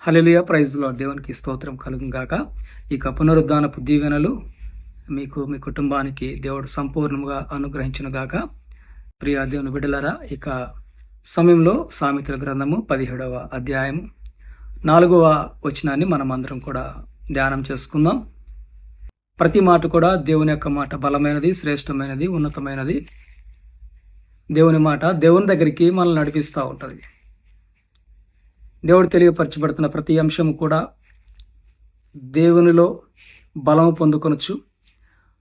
హల్లెలూయా, praise lord. దేవునికి స్తోత్రం కలుగును గాక. ఇక పునరుద్ధానపు దీవెనలు మీకు మీ కుటుంబానికి దేవుడు సంపూర్ణంగా అనుగ్రహించును గాక. ప్రియ దేవుని బిడ్డలారా, ఇక సమయంలో సామెతల గ్రంథము 17వ అధ్యాయం 4వ వచనాన్ని మనం అందరం కూడా ధ్యానం చేసుకుందాం. ప్రతి మాట కూడా దేవుని యొక్క మాట బలమైనది, శ్రేష్టమైనది, ఉన్నతమైనది. దేవుని మాట దేవుని దగ్గరికి మనల్ని నడిపిస్తూ ఉంటుంది. దేవుడు తెలియపరచబడుతున్న ప్రతి అంశము కూడా దేవునిలో బలము పొందుకొనొచ్చు.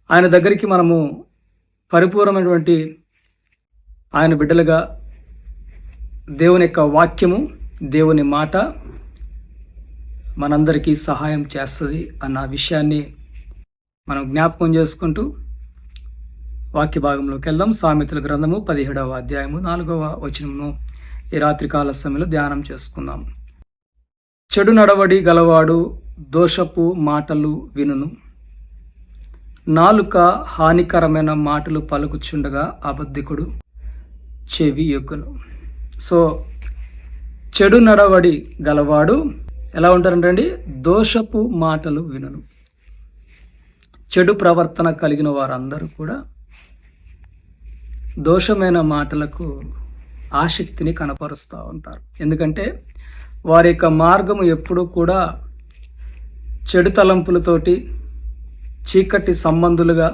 ఆయన దగ్గరికి మనము పరిపూర్ణమైనటువంటి ఆయన బిడ్డలుగా దేవుని యొక్క వాక్యము, దేవుని మాట మనందరికీ సహాయం చేస్తుంది అన్న విషయాన్ని మనం జ్ఞాపకం చేసుకుంటూ వాక్య భాగంలోకి వెళ్దాం. సామెతల గ్రంథము 17వ అధ్యాయము 4వ వచనమును ఈ రాత్రికాల సమయంలో ధ్యానం చేసుకుందాం. చెడు నడవడి గలవాడు దోషపు మాటలు వినును, నాలుక హానికరమైన మాటలు పలుకుచుండగా అబద్ధికుడు చెవి యొగ్గును. సో చెడు నడవడి గలవాడు ఎలా ఉంటారంటండి? దోషపు మాటలు వినును. చెడు ప్రవర్తన కలిగిన వారందరూ కూడా దోషమైన మాటలకు ఆసక్తిని కనపరుస్తూ ఉంటారు. ఎందుకంటే వారి యొక్క మార్గము ఎప్పుడూ కూడా చెడు తలంపులతోటి, చీకటి సంబంధులుగా,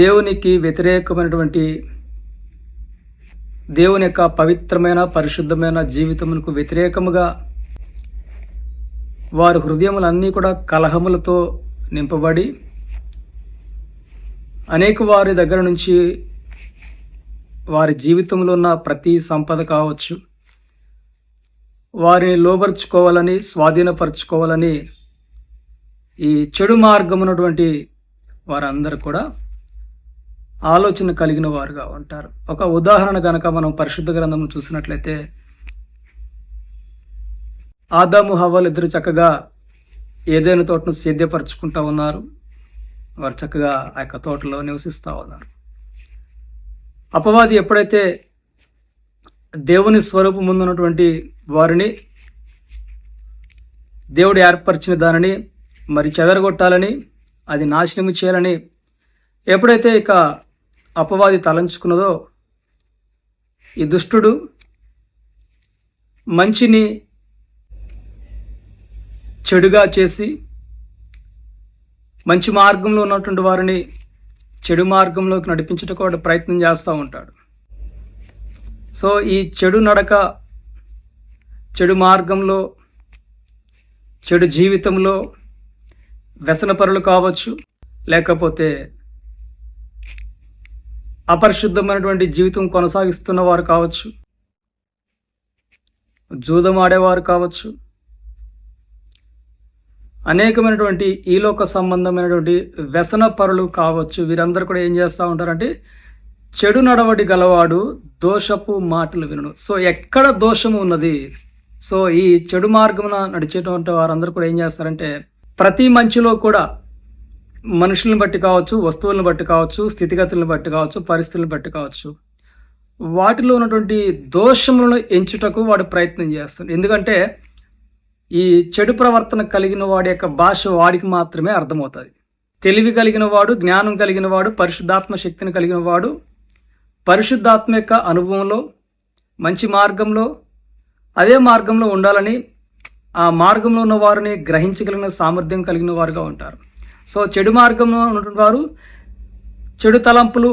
దేవునికి వ్యతిరేకమైనటువంటి దేవుని యొక్క పవిత్రమైన పరిశుద్ధమైన జీవితమునకు వ్యతిరేకముగా వారి హృదయములన్నీ కూడా కలహములతో నింపబడి అనేక వారి దగ్గర నుంచి వారి జీవితంలో ఉన్న ప్రతి సంపద కావచ్చు, వారిని లోబర్చుకోవాలని, స్వాధీనపరచుకోవాలని ఈ చెడు మార్గం ఉన్నటువంటి వారందరూ కూడా ఆలోచన కలిగిన వారుగా ఉంటారు. ఒక ఉదాహరణ కనుక మనం పరిశుద్ధ గ్రంథం చూసినట్లయితే, ఆదాము హవ్వలు ఇద్దరు చక్కగా ఏదైనా తోటను సేద్యపరచుకుంటూ ఉన్నారు. వారు చక్కగా ఆ యొక్క తోటలో నివసిస్తూ ఉన్నారు. అపవాది ఎప్పుడైతే దేవుని స్వరూపం ముందున్నటువంటి వారిని, దేవుడు ఏర్పరిచిన దానిని మరి చెదరగొట్టాలని, అది నాశనము చేయాలని ఎప్పుడైతే ఇక అపవాది తలంచుకున్నదో, ఈ దుష్టుడు మంచిని చెడుగా చేసి మంచి మార్గంలో ఉన్నటువంటి వారిని చెడు మార్గంలోకి నడిపించడానికి వాడు ప్రయత్నం చేస్తూ ఉంటాడు. సో ఈ చెడు నడక, చెడు మార్గంలో, చెడు జీవితంలో వ్యసనపరులు కావచ్చు, లేకపోతే అపరిశుద్ధమైనటువంటి జీవితం కొనసాగిస్తున్న వారు కావచ్చు, జూదం ఆడేవారు కావచ్చు, అనేకమైనటువంటి ఈలోక సంబంధమైనటువంటి వ్యసన పరులు కావచ్చు. వీరందరూ కూడా ఏం చేస్తూ ఉంటారంటే, చెడు నడవడి గలవాడు దోషపు మాటలు వినడు. సో ఎక్కడ దోషము ఉన్నది, సో ఈ చెడు మార్గమున నడిచేటువంటి వారందరూ కూడా ఏం చేస్తారంటే, ప్రతి మంచిలో కూడా మనుషులను బట్టి కావచ్చు, వస్తువులను బట్టి కావచ్చు, స్థితిగతులను బట్టి కావచ్చు, పరిస్థితులను బట్టి కావచ్చు, వాటిలో ఉన్నటువంటి దోషములను ఎంచుటకు వాడు ప్రయత్నం చేస్తాడు. ఎందుకంటే ఈ చెడు ప్రవర్తన కలిగిన వాడి యొక్క భాష వాడికి మాత్రమే అర్థమవుతుంది. తెలివి కలిగిన వాడు, జ్ఞానం కలిగిన వాడు, పరిశుద్ధాత్మ శక్తిని కలిగిన వాడు, పరిశుద్ధాత్మ యొక్క అనుభవంలో, మంచి మార్గంలో, అదే మార్గంలో ఉండాలని, ఆ మార్గంలో ఉన్న వారిని గ్రహించగలిగిన సామర్థ్యం కలిగిన వారుగా ఉంటారు. సో చెడు మార్గంలో ఉన్నటువంటి వారు చెడు తలంపులు,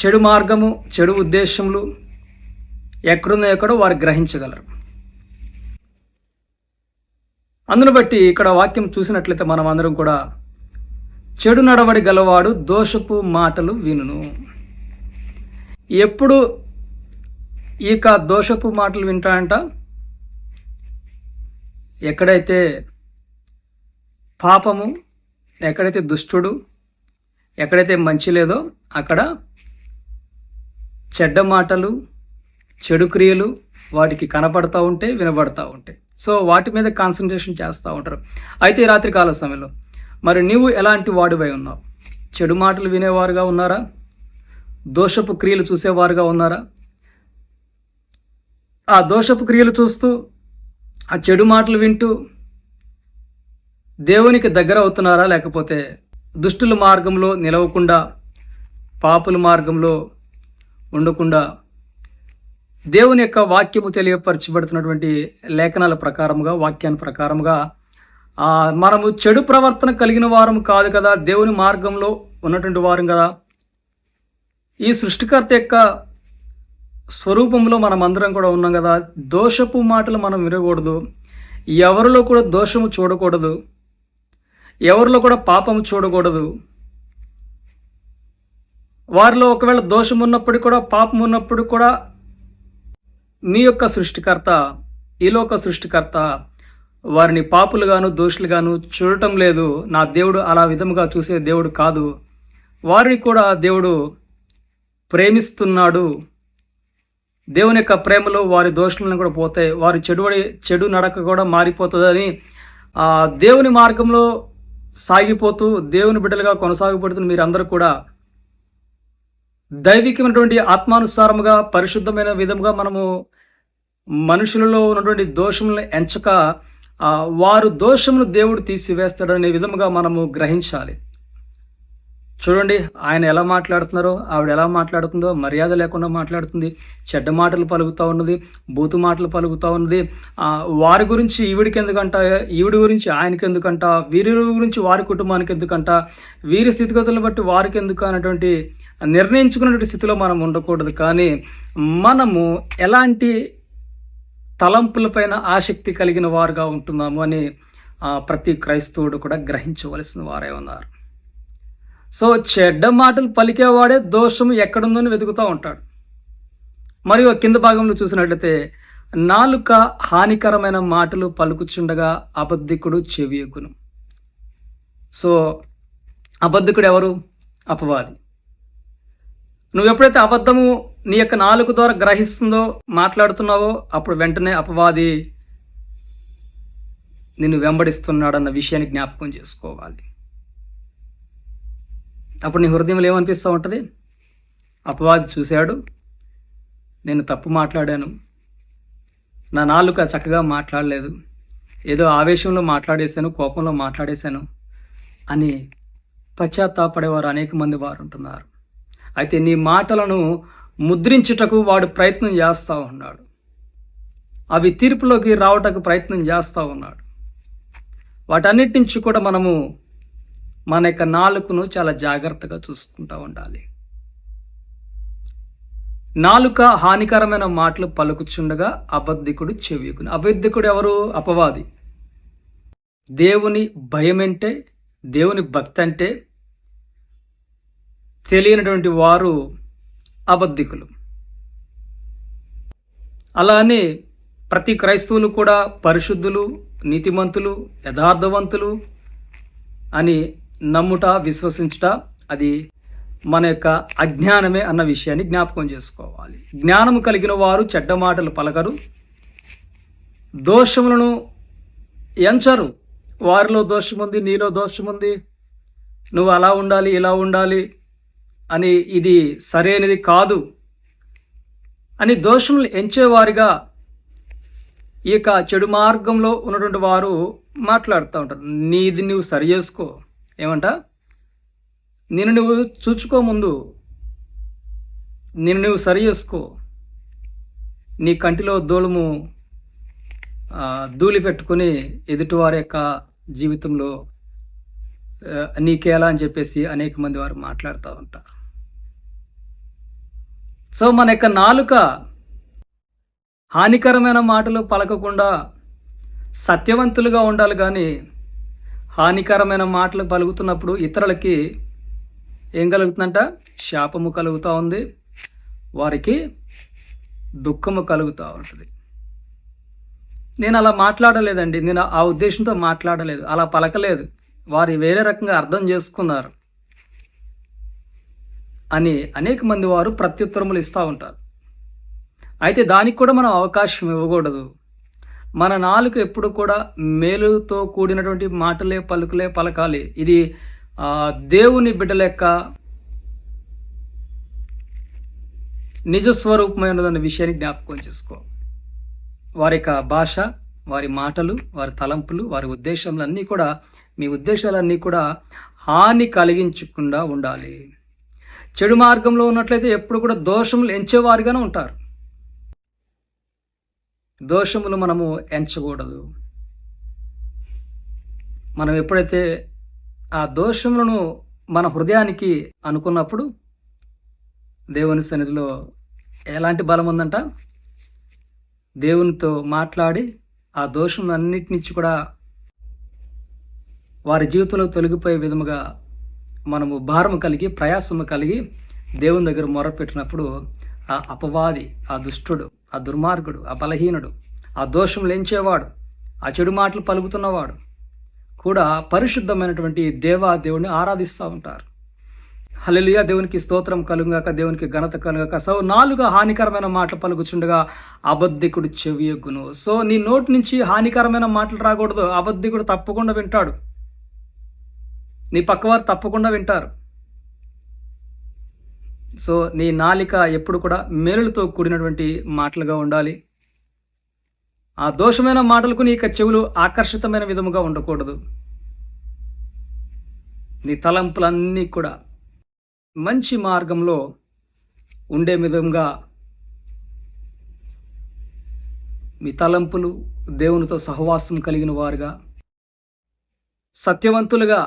చెడు మార్గము, చెడు ఉద్దేశములు ఎక్కడో వారు గ్రహించగలరు. అందును బట్టి ఇక్కడ వాక్యం చూసినట్లయితే మనం అందరం కూడా చెడు నడవడి గలవాడు దోషపు మాటలు వినును. ఎప్పుడు ఇక దోషపు మాటలు వింటాడంట? ఎక్కడైతే పాపము, ఎక్కడైతే దుష్టుడు, ఎక్కడైతే మంచి లేదో అక్కడ చెడ్డ మాటలు, చెడు క్రియలు వాటికి కనపడతా ఉంటే, వినబడతా ఉంటాయి. సో వాటి మీద కాన్సన్ట్రేషన్ చేస్తూ ఉంటారు. అయితే ఈ రాత్రికాల సమయంలో మరి నీవు ఎలాంటి వాడివై ఉన్నావు? చెడు మాటలు వినేవారుగా ఉన్నారా? దోషపు క్రియలు చూసేవారుగా ఉన్నారా? ఆ దోషపు క్రియలు చూస్తూ, ఆ చెడు మాటలు వింటూ దేవునికి దగ్గర అవుతున్నారా, లేకపోతే దుష్టుల మార్గంలో నిలవకుండా, పాపుల మార్గంలో ఉండకుండా దేవుని యొక్క వాక్యము తెలియపరచబడుతున్నటువంటి లేఖనాల ప్రకారముగా, వాక్యాన్ని ప్రకారముగా మనము చెడు ప్రవర్తన కలిగిన వారం కాదు కదా, దేవుని మార్గంలో ఉన్నటువంటి వారం కదా. ఈ సృష్టికర్త యొక్క స్వరూపంలో మనం అందరం కూడా ఉన్నాం కదా. దోషపు మాటలు మనం వినకూడదు, ఎవరిలో కూడా దోషము చూడకూడదు, ఎవరిలో కూడా పాపము చూడకూడదు. వారిలో ఒకవేళ దోషం ఉన్నప్పుడు కూడా, పాపం ఉన్నప్పుడు కూడా మీ యొక్క సృష్టికర్త, ఈ లోక సృష్టికర్త వారిని పాపులుగాను దోషులుగాను చూడటం లేదు. నా దేవుడు అలా విధముగా చూసే దేవుడు కాదు. వారిని కూడా దేవుడు ప్రేమిస్తున్నాడు. దేవుని యొక్క ప్రేమలో వారి దోషులను కూడా పోతాయి, వారి చెడు నడక కూడా మారిపోతుందని దేవుని మార్గంలో సాగిపోతూ దేవుని బిడ్డలుగా కొనసాగిపోతున్న మీరందరూ కూడా దైవికమైనటువంటి ఆత్మానుసారముగా పరిశుద్ధమైన విధముగా మనము మనుషులలో ఉన్నటువంటి దోషములను ఎంచక వారు దోషమును దేవుడు తీసివేస్తాడనే విధముగా మనము గ్రహించాలి. చూడండి, ఆయన ఎలా మాట్లాడుతున్నారో, ఆవిడ ఎలా మాట్లాడుతుందో, మర్యాద లేకుండా మాట్లాడుతుంది, చెడ్డ మాటలు పలుకుతూ ఉన్నది, బూతు మాటలు పలుకుతూ ఉన్నది. వారి గురించి ఈవిడికి ఎందుకంట, ఈవిడి గురించి ఆయనకి ఎందుకంట, వీరి గురించి వారి కుటుంబానికి ఎందుకంట, వీరి స్థితిగతులను బట్టి వారికి ఎందుకు అనేటువంటి నిర్ణయించుకున్నటువంటి స్థితిలో మనం ఉండకూడదు. కానీ మనము ఎలాంటి తలంపులపైన ఆసక్తి కలిగిన వారుగా ఉంటున్నాము అని ప్రతి క్రైస్తవుడు కూడా గ్రహించవలసిన వారే ఉన్నారు. సో చెడ్డ మాటలు పలికేవాడే దోషం ఎక్కడుందని వెతుకుతూ ఉంటాడు. మరియు కింద భాగంలో చూసినట్లయితే, నాలుక హానికరమైన మాటలు పలుకుచుండగా అబద్ధికుడు చెవియొగ్గును. సో అబద్ధికుడు ఎవరు? అపవాది. నువ్వు ఎప్పుడైతే అబద్ధము నీ యొక్క నాలుక ద్వారా గ్రహిస్తుందో, మాట్లాడుతున్నావో, అప్పుడు వెంటనే అపవాది నిన్ను వెంబడిస్తున్నాడన్న విషయాన్ని జ్ఞాపకం చేసుకోవాలి. అప్పుడు నీ హృదయంలో ఏమనిపిస్తూ ఉంటుంది? అపవాది చూశాడు, నేను తప్పు మాట్లాడాను, నా నాలుక చక్కగా మాట్లాడలేదు, ఏదో ఆవేశంలో మాట్లాడేశాను, కోపంలో మాట్లాడేశాను అని పశ్చాత్తాపడేవారు అనేక మంది వారు ఉంటున్నారు. అయితే నీ మాటలను ముద్రించుటకు వాడు ప్రయత్నం చేస్తూ ఉన్నాడు, అవి తీర్పులోకి రావటకు ప్రయత్నం చేస్తూ ఉన్నాడు. వాటన్నిటి నుంచి కూడా మనము మన యొక్క నాలుకను చాలా జాగ్రత్తగా చూసుకుంటూ ఉండాలి. నాలుక హానికరమైన మాటలు పలుకుచుండగా అబద్ధికుడు చెవియొగ్గును. అబద్ధికుడు ఎవరు? అపవాది. దేవుని భయం అంటే, దేవుని భక్తి అంటే తెలియనటువంటి వారు అబద్ధికులు. అలానే ప్రతి క్రైస్తవులు కూడా పరిశుద్ధులు, నీతిమంతులు, యథార్థవంతులు అని నమ్ముట, విశ్వసించుట అది మన యొక్క అజ్ఞానమే అన్న విషయాన్ని జ్ఞాపకం చేసుకోవాలి. జ్ఞానము కలిగిన వారు చెడ్డ మాటలు పలకరు, దోషములను ఎంచరు. వారిలో దోషముంది, నీలో దోషముంది, నువ్వు అలా ఉండాలి, ఇలా ఉండాలి అని, ఇది సరైనది కాదు అని దోషములు ఎంచేవారిగా ఈ యొక్క చెడు మార్గంలో ఉన్నటువంటి వారు మాట్లాడుతూ ఉంటారు. నీది నువ్వు సరి చేసుకో. ఏమంట? నిన్ను నువ్వు చూచుకో, ముందు నిన్ను నువ్వు సరి చేసుకో. నీ కంటిలో ధూళి పెట్టుకుని ఎదుటివారి యొక్క జీవితంలో నీకేలా అని చెప్పేసి అనేక మంది వారు మాట్లాడుతూ ఉంటారు. సో మన యొక్క నాలుక హానికరమైన మాటలు పలకకుండా సత్యవంతులుగా ఉండాలి. కానీ హానికరమైన మాటలు పలుకుతున్నప్పుడు ఇతరులకి ఏం కలుగుతుందంట? శాపము కలుగుతూ ఉంది, వారికి దుఃఖము కలుగుతూ ఉంటుంది. నేను అలా మాట్లాడలేదండి, నేను ఆ ఉద్దేశంతో మాట్లాడలేదు, అలా పలకలేదు, వారు వేరే రకంగా అర్థం చేసుకున్నారు అని అనేక మంది వారు ప్రత్యుత్తరములు ఇస్తూ ఉంటారు. అయితే దానికి కూడా మనం అవకాశం ఇవ్వకూడదు. మన నాలుక ఎప్పుడు కూడా మేలుతో కూడినటువంటి మాటలే పలుకులే పలకాలి. ఇది దేవుని బిడ్డల యొక్క నిజస్వరూపమైనదన్న విషయాన్ని జ్ఞాపకం చేసుకో. వారి యొక్క భాష, వారి మాటలు, వారి తలంపులు, వారి ఉద్దేశములన్నీ కూడా, మీ ఉద్దేశాలన్నీ కూడా హాని కలిగించకుండా ఉండాలి. చెడు మార్గంలో ఉన్నట్లయితే ఎప్పుడు కూడా దోషములు ఎంచేవారిగానే ఉంటారు. దోషములు మనము ఎంచకూడదు. మనం ఎప్పుడైతే ఆ దోషములను మన హృదయానికి అనుకున్నప్పుడు దేవుని సన్నిధిలో ఎలాంటి బలం ఉందంట? దేవునితో మాట్లాడి ఆ దోషం అన్నిటి నుంచి కూడా వారి జీవితంలో తొలగిపోయే విధముగా మనము భారము కలిగి, ప్రయాసము కలిగి దేవుని దగ్గర మొరపెట్టినప్పుడు ఆ అపవాది, ఆ దుష్టుడు, ఆ దుర్మార్గుడు, ఆ బలహీనుడు, ఆ దోషం లేంచేవాడు, ఆ చెడు మాటలు పలుకుతున్నవాడు కూడా పరిశుద్ధమైనటువంటి దేవుని ఆరాధిస్తూ ఉంటారు. హల్లెలూయా, దేవునికి స్తోత్రం కలుగాక, దేవునికి ఘనత కలుగాక. సో 4 హానికరమైన మాటలు పలుకుచుండగా అబద్ధికుడు చెవియొగ్గును. సో నీ నోటి నుంచి హానికరమైన మాటలు రాకూడదు. అబద్ధికుడు తప్పకుండా వింటాడు. నీ పక్కవారు తప్పకుండా వింటారు. సో నీ నాలిక ఎప్పుడు కూడా మేలులతో కూడినటువంటి మాటలుగా ఉండాలి. ఆ దోషమైన మాటలకు నీ యొక్క చెవులు ఆకర్షితమైన విధముగా ఉండకూడదు. నీ తలంపులన్నీ కూడా మంచి మార్గంలో ఉండే విధంగా మీ తలంపులు దేవునితో సహవాసం కలిగిన వారుగా, సత్యవంతులుగా,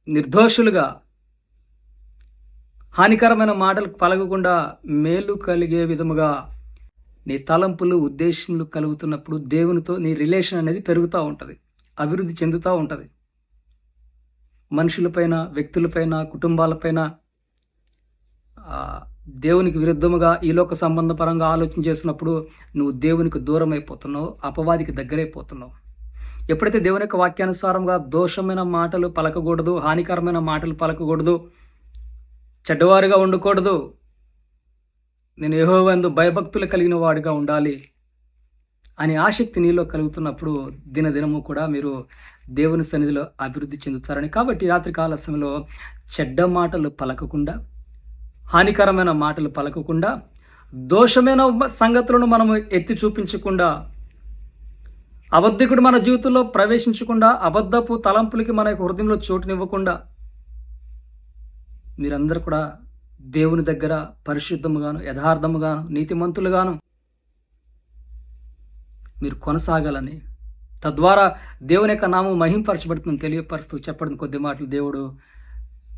నిర్దోషులుగా, హానికరమైన మాటలు పలకకుండా మేలు కలిగే విధముగా నీ తలంపులు, ఉద్దేశములు కలుగుతున్నప్పుడు దేవునితో నీ రిలేషన్ అనేది పెరుగుతూ ఉంటుంది, అభివృద్ధి చెందుతూ ఉంటుంది. మనుషులపైన, వ్యక్తులపైన, కుటుంబాలపైన దేవునికి విరుద్ధముగా ఈ లోక సంబంధపరంగా ఆలోచన చేసినప్పుడు నువ్వు దేవునికి దూరం అయిపోతున్నావు, అపవాదికి దగ్గరైపోతున్నావు. ఎప్పుడైతే దేవుని యొక్క వాక్యానుసారంగా దోషమైన మాటలు పలకకూడదు, హానికరమైన మాటలు పలకకూడదు, చెడ్డవారుగా ఉండకూడదు, నేను యెహోవాయందు భయభక్తులు కలిగిన వాడిగా ఉండాలి అని ఆసక్తి నీలో కలుగుతున్నప్పుడు దినదినము కూడా మీరు దేవుని సన్నిధిలో అభివృద్ధి చెందుతారని. కాబట్టి రాత్రికాల సమయంలో చెడ్డ మాటలు పలకకుండా, హానికరమైన మాటలు పలకకుండా, దోషమైన సంగతులను మనము ఎత్తి చూపించకుండా, అబద్ధికుడు మన జీవితంలో ప్రవేశించకుండా, అబద్ధపు తలంపులకి మన హృదయంలో చోటునివ్వకుండా మీరందరూ కూడా దేవుని దగ్గర పరిశుద్ధముగాను, యథార్థముగాను, నీతిమంతులుగాను మీరు కొనసాగాలని, తద్వారా దేవుని యొక్క నామం మహింపరచబడుతుందని తెలియపరుస్తూ చెప్పడం కొద్ది మాటలు దేవుడు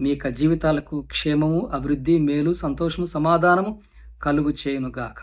మీ యొక్క జీవితాలకు క్షేమము, అభివృద్ధి, మేలు, సంతోషము, సమాధానము కలుగు చేయునుగాక.